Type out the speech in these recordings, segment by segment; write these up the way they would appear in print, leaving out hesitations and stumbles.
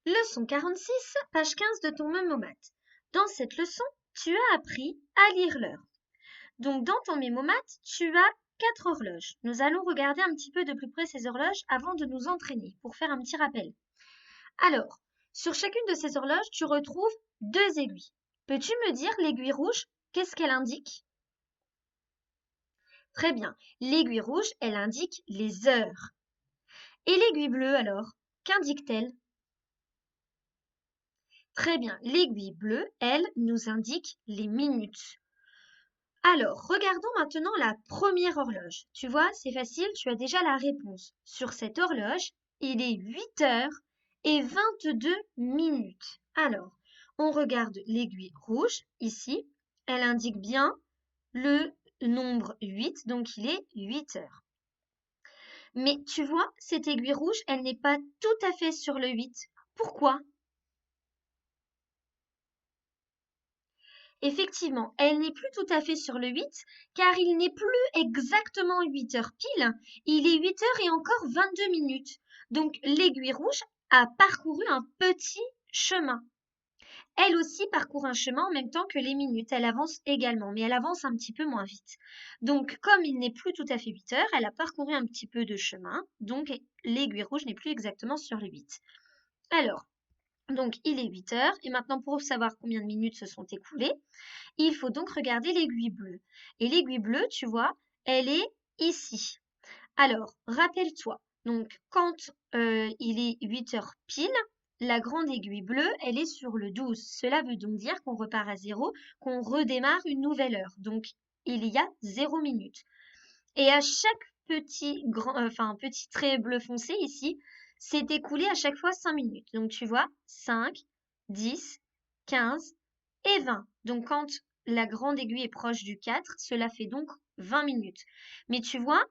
Leçon 46, page 15 de ton mémomat. Dans cette leçon, tu as appris à lire l'heure. Donc, dans ton mémomat, tu as 4 horloges. Nous allons regarder un petit peu de plus près ces horloges avant de nous entraîner pour faire un petit rappel. Alors, sur chacune de ces horloges, tu retrouves 2 aiguilles. Peux-tu me dire l'aiguille rouge, qu'est-ce qu'elle indique? Très bien. L'aiguille rouge, elle indique les heures. Et l'aiguille bleue alors, qu'indique-t-elle? Très bien. L'aiguille bleue, elle, nous indique les minutes. Alors, regardons maintenant la première horloge. Tu vois, c'est facile, tu as déjà la réponse. Sur cette horloge, il est 8 heures et 22 minutes. Alors, on regarde l'aiguille rouge, ici. Elle indique bien le nombre 8, donc il est 8 heures. Mais tu vois, cette aiguille rouge, elle n'est pas tout à fait sur le 8. Pourquoi? Effectivement, elle n'est plus tout à fait sur le 8, car il n'est plus exactement 8 heures pile, il est 8 heures et encore 22 minutes. Donc l'aiguille rouge a parcouru un petit chemin. Elle aussi parcourt un chemin en même temps que les minutes. Elle avance également, mais elle avance un petit peu moins vite. Donc comme il n'est plus tout à fait 8 heures, elle a parcouru un petit peu de chemin, donc l'aiguille rouge n'est plus exactement sur le 8. Alors, donc il est 8 heures, et maintenant pour savoir combien de minutes se sont écoulées, il faut donc regarder l'aiguille bleue. Et l'aiguille bleue, tu vois, elle est ici. Alors, rappelle-toi, donc quand il est 8 heures pile, la grande aiguille bleue, elle est sur le 12. Cela veut donc dire qu'on repart à 0, qu'on redémarre une nouvelle heure. Donc, il y a 0 minute. Et à chaque petit trait bleu foncé ici, s'est écoulé à chaque fois 5 minutes. Donc, tu vois, 5, 10, 15 et 20. Donc, quand la grande aiguille est proche du 4, cela fait donc 20 minutes. Mais tu vois,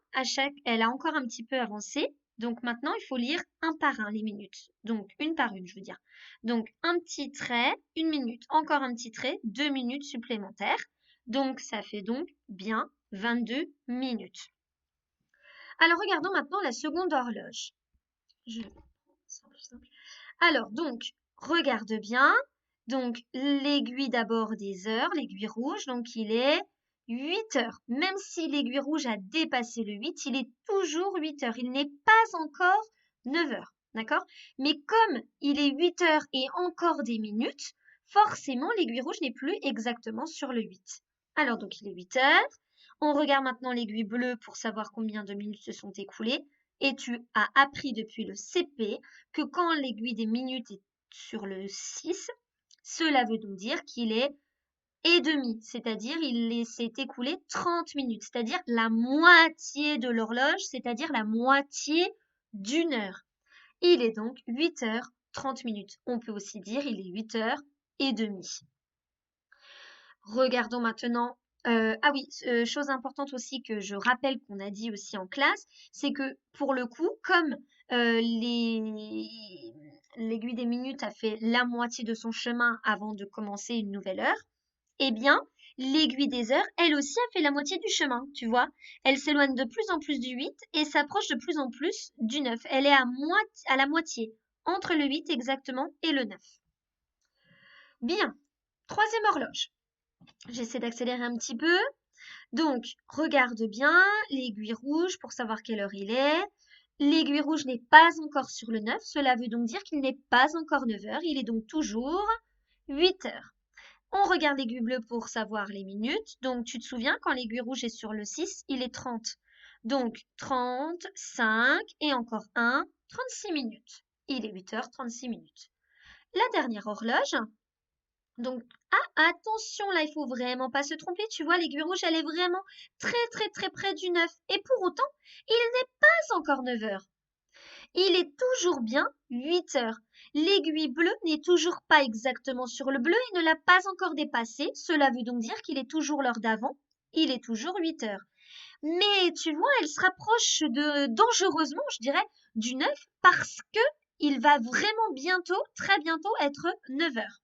elle a encore un petit peu avancé. Donc, maintenant, il faut lire un par un les minutes. Donc, une par une, je veux dire. Donc, un petit trait, 1 minute. Encore un petit trait, 2 minutes supplémentaires. Donc, ça fait donc bien 22 minutes. Alors, regardons maintenant la seconde horloge. Je simple. Alors, donc, regarde bien. Donc, l'aiguille d'abord des heures, l'aiguille rouge, donc il est 8 heures. Même si l'aiguille rouge a dépassé le 8, il est toujours 8 heures. Il n'est pas encore 9 heures. D'accord? Mais comme il est 8 heures et encore des minutes, forcément, l'aiguille rouge n'est plus exactement sur le 8. Alors, donc, il est 8 heures. On regarde maintenant l'aiguille bleue pour savoir combien de minutes se sont écoulées. Et tu as appris depuis le CP que quand l'aiguille des minutes est sur le 6, cela veut donc dire qu'il est et demi, c'est-à-dire il s'est écoulé 30 minutes, c'est-à-dire la moitié de l'horloge, c'est-à-dire la moitié d'une heure. Il est donc 8 heures 30 minutes. On peut aussi dire il est 8 heures et demie. Regardons maintenant. Ah oui, chose importante aussi que je rappelle qu'on a dit aussi en classe, c'est que pour le coup, comme l'aiguille des minutes a fait la moitié de son chemin avant de commencer une nouvelle heure, eh bien, l'aiguille des heures, elle aussi a fait la moitié du chemin, tu vois. Elle s'éloigne de plus en plus du 8 et s'approche de plus en plus du 9. Elle est à la moitié, entre le 8 exactement et le 9. Bien, troisième horloge. J'essaie d'accélérer un petit peu. Donc, regarde bien l'aiguille rouge pour savoir quelle heure il est. L'aiguille rouge n'est pas encore sur le 9. Cela veut donc dire qu'il n'est pas encore 9 heures. Il est donc toujours 8 heures. On regarde l'aiguille bleue pour savoir les minutes. Donc, tu te souviens, quand l'aiguille rouge est sur le 6, il est 30. Donc, 30, 5 et encore 1, 36 minutes. Il est 8 heures 36 minutes. La dernière horloge, donc, attention, là, il faut vraiment pas se tromper. Tu vois, l'aiguille rouge, elle est vraiment très près du 9. Et pour autant, il n'est pas encore 9 heures. Il est toujours bien 8 heures. L'aiguille bleue n'est toujours pas exactement sur le bleu et ne l'a pas encore dépassé. Cela veut donc dire qu'il est toujours l'heure d'avant. Il est toujours 8 heures. Mais tu vois, elle se rapproche dangereusement, je dirais, du 9 parce que il va vraiment bientôt, très bientôt, être 9 heures.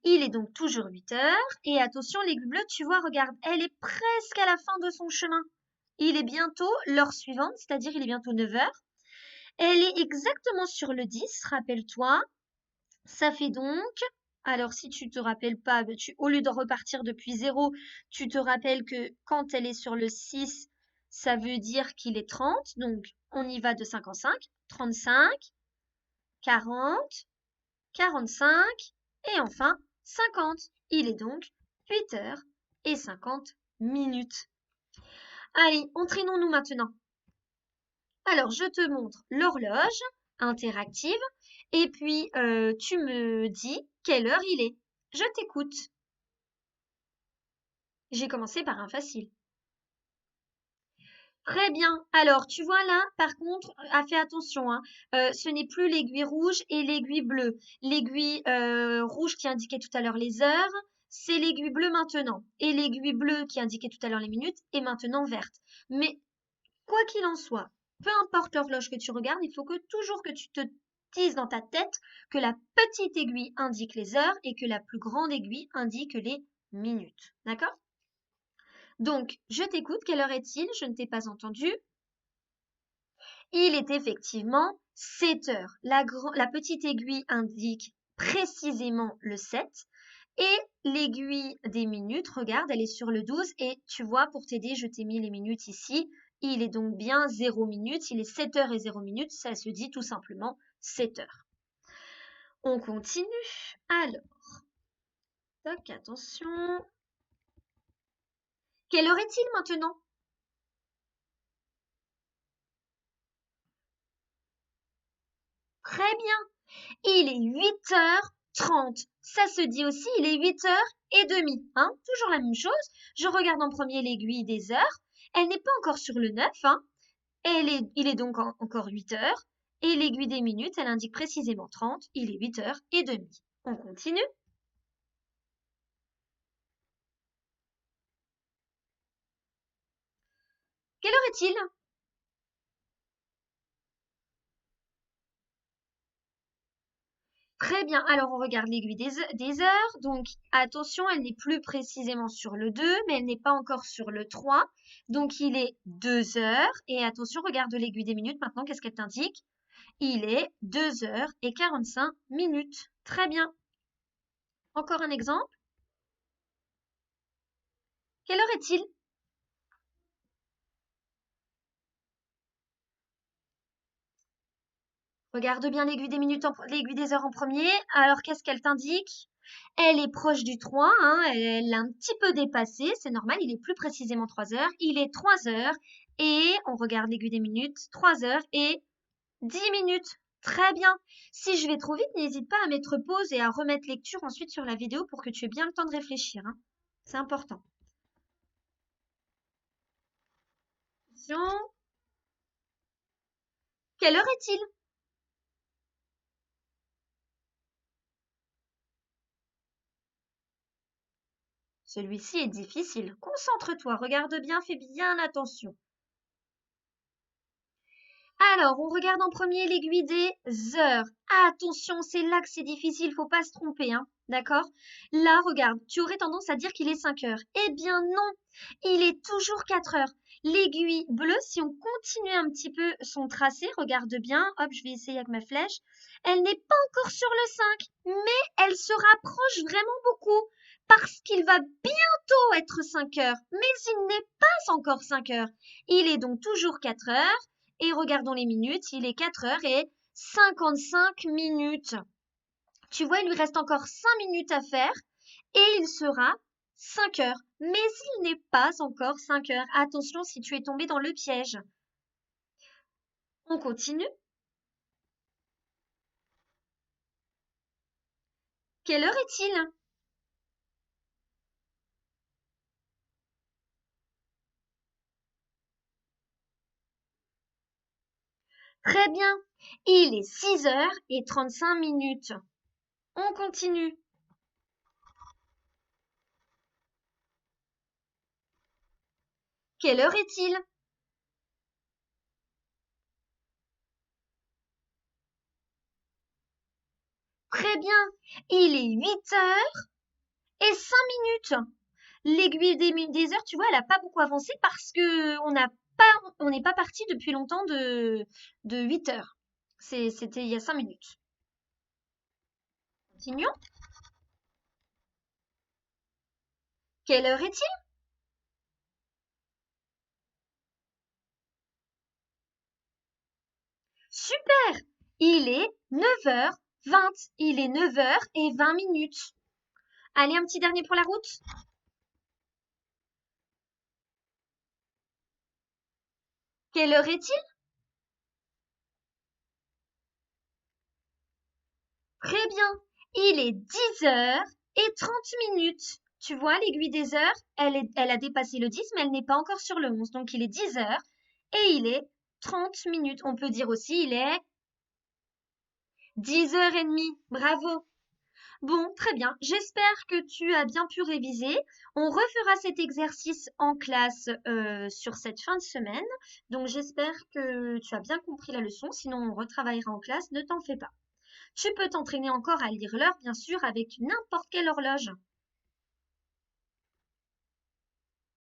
Il est donc toujours 8 heures. Et attention, l'aiguille bleue, tu vois, regarde, elle est presque à la fin de son chemin. Il est bientôt l'heure suivante, c'est-à-dire il est bientôt 9 heures. Elle est exactement sur le 10, rappelle-toi. Ça fait donc, alors si tu te rappelles pas, au lieu de repartir depuis 0, tu te rappelles que quand elle est sur le 6, ça veut dire qu'il est 30. Donc, on y va de 5 en 5. 35, 40, 45 et enfin 50. Il est donc 8h50. Allez, entraînons-nous maintenant. Alors, je te montre l'horloge interactive et puis tu me dis quelle heure il est. Je t'écoute. J'ai commencé par un facile. Très bien. Alors, tu vois là, par contre, fais attention, hein. Ce n'est plus l'aiguille rouge et l'aiguille bleue. L'aiguille rouge qui indiquait tout à l'heure les heures, c'est l'aiguille bleue maintenant. Et l'aiguille bleue qui indiquait tout à l'heure les minutes est maintenant verte. Mais quoi qu'il en soit, peu importe l'horloge que tu regardes, il faut que toujours que tu te dises dans ta tête que la petite aiguille indique les heures et que la plus grande aiguille indique les minutes. D'accord? Donc, je t'écoute, quelle heure est-il? Je ne t'ai pas entendu. Il est effectivement 7 heures. La petite aiguille indique précisément le 7 et l'aiguille des minutes, regarde, elle est sur le 12 et tu vois, pour t'aider, je t'ai mis les minutes ici. Il est donc bien 0 minutes, il est 7 heures et 0 minutes, ça se dit tout simplement 7 heures. On continue. Alors, toc, attention. Quelle heure est-il maintenant? Très bien. Il est 8h30. Ça se dit aussi, il est 8h30. Hein? Toujours la même chose. Je regarde en premier l'aiguille des heures. Elle n'est pas encore sur le 9. Hein? Il est donc encore 8 heures. Et l'aiguille des minutes, elle indique précisément 30. Il est 8h30. On continue. Quelle heure est-il? Très bien, alors on regarde l'aiguille des heures. Donc attention, elle n'est plus précisément sur le 2, mais elle n'est pas encore sur le 3. Donc il est 2 heures. Et attention, regarde l'aiguille des minutes maintenant, qu'est-ce qu'elle t'indique? Il est 2h45. Très bien. Encore un exemple. Quelle heure est-il? Regarde bien l'aiguille des minutes, l'aiguille des heures en premier. Alors qu'est-ce qu'elle t'indique? Elle est proche du 3, hein, elle l'a un petit peu dépassé, c'est normal, il est plus précisément 3 heures. Il est 3 heures et on regarde l'aiguille des minutes, 3 heures et 10 minutes. Très bien. Si je vais trop vite, n'hésite pas à mettre pause et à remettre lecture ensuite sur la vidéo pour que tu aies bien le temps de réfléchir, hein. C'est important. Attention. Quelle heure est-il? Celui-ci est difficile. Concentre-toi, regarde bien, fais bien attention. Alors, on regarde en premier l'aiguille des heures. Attention, c'est là que c'est difficile, faut pas se tromper, hein. D'accord? Là, regarde, tu aurais tendance à dire qu'il est 5 heures. Eh bien non, il est toujours 4 heures. L'aiguille bleue, si on continue un petit peu son tracé, regarde bien, hop, je vais essayer avec ma flèche. Elle n'est pas encore sur le 5, mais elle se rapproche vraiment beaucoup parce qu'il va bientôt être 5 heures. Mais il n'est pas encore 5 heures. Il est donc toujours 4 heures. Et regardons les minutes, il est 4h55. Tu vois, il lui reste encore 5 minutes à faire et il sera 5 heures. Mais il n'est pas encore 5 heures. Attention si tu es tombé dans le piège. On continue. Quelle heure est-il? Très bien. Il est 6h35. On continue. Quelle heure est-il? Très bien. Il est 8h05. L'aiguille des heures, tu vois, elle a pas beaucoup avancé parce que on n'est pas parti depuis longtemps de 8 heures. C'était il y a 5 minutes. Continuons. Quelle heure est-il? Super! Il est 9h20. Il est 9h20. Allez, un petit dernier pour la route. Quelle heure est-il? Très bien. Il est 10h30. Tu vois, l'aiguille des heures, elle a dépassé le 10, mais elle n'est pas encore sur le 11. Donc, il est 10h et il est 30 minutes. On peut dire aussi, il est 10h30. Bravo. Bon, très bien. J'espère que tu as bien pu réviser. On refera cet exercice en classe sur cette fin de semaine. Donc, j'espère que tu as bien compris la leçon. Sinon, on retravaillera en classe. Ne t'en fais pas. Tu peux t'entraîner encore à lire l'heure, bien sûr, avec n'importe quelle horloge.